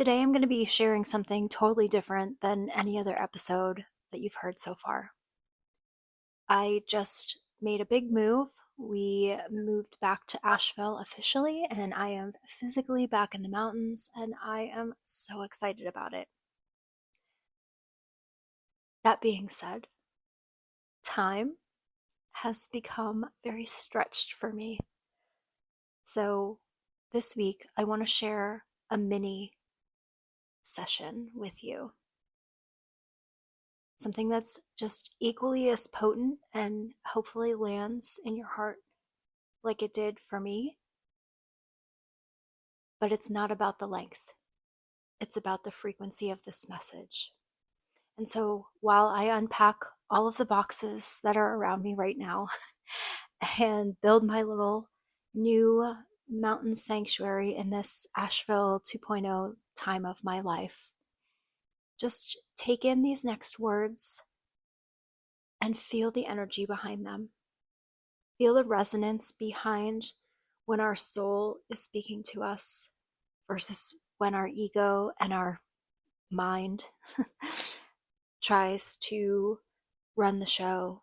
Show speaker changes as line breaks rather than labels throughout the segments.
Today, I'm going to be sharing something totally different than any other episode that you've heard so far. I just made a big move. We moved back to Asheville officially, and I am physically back in the mountains, and I am so excited about it. That being said, time has become very stretched for me. So, this week, I want to share a mini session with you. Something that's just equally as potent and hopefully lands in your heart like it did for me. But it's not about the length, it's about the frequency of this message. And so while I unpack all of the boxes that are around me right now and build my little new mountain sanctuary in this Asheville 2.0 time of my life, just take in these next words and feel the energy behind them. Feel the resonance behind when our soul is speaking to us versus when our ego and our mind tries to run the show,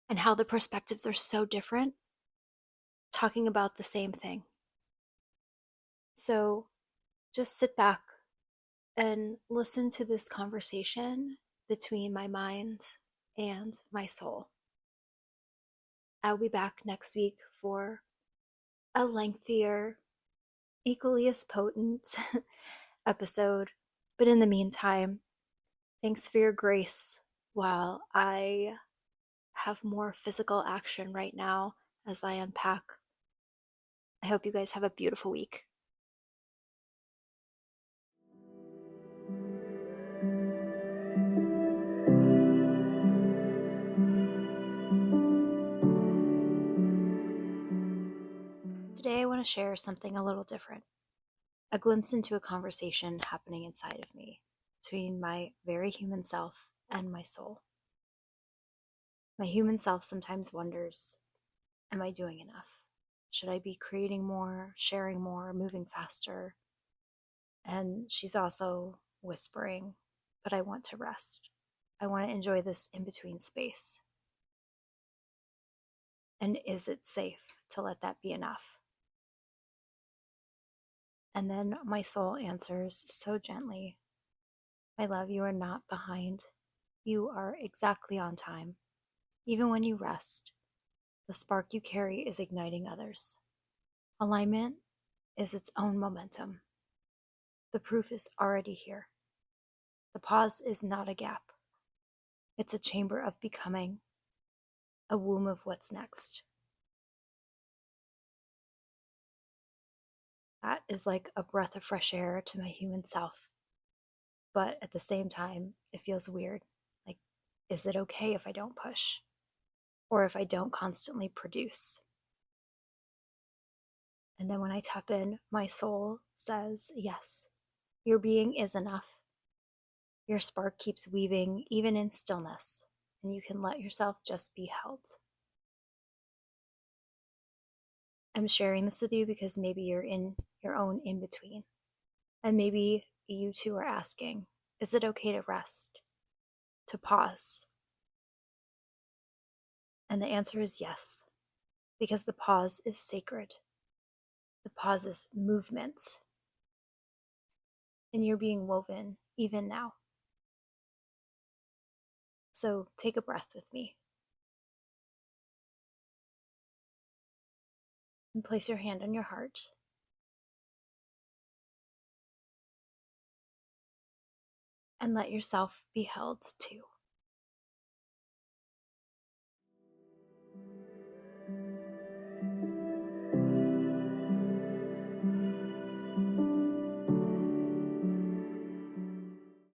and how the perspectives are so different, talking about the same thing. So just sit back and listen to this conversation between my mind and my soul. I'll be back next week for a lengthier, equally as potent episode. But in the meantime, thanks for your grace while I have more physical action right now as I unpack. I hope you guys have a beautiful week. Today, I want to share something a little different, a glimpse into a conversation happening inside of me between my very human self and my soul. My human self sometimes wonders, am I doing enough? Should I be creating more, sharing more, moving faster? And she's also whispering, but I want to rest. I want to enjoy this in between space. And is it safe to let that be enough? And then my soul answers so gently, my love, you are not behind. You are exactly on time. Even when you rest, the spark you carry is igniting others. Alignment is its own momentum. The proof is already here. The pause is not a gap. It's a chamber of becoming, a womb of what's next. That is like a breath of fresh air to my human self. But at the same time, it feels weird. Like, is it okay if I don't push? Or if I don't constantly produce? And then when I tap in, my soul says, yes, your being is enough. Your spark keeps weaving even in stillness, and you can let yourself just be held. I'm sharing this with you because maybe you're in your own in between. And maybe you too are asking, is it okay to rest? To pause? And the answer is yes, because the pause is sacred. The pause is movement. And you're being woven even now. So take a breath with me. And place your hand on your heart. And let yourself be held too.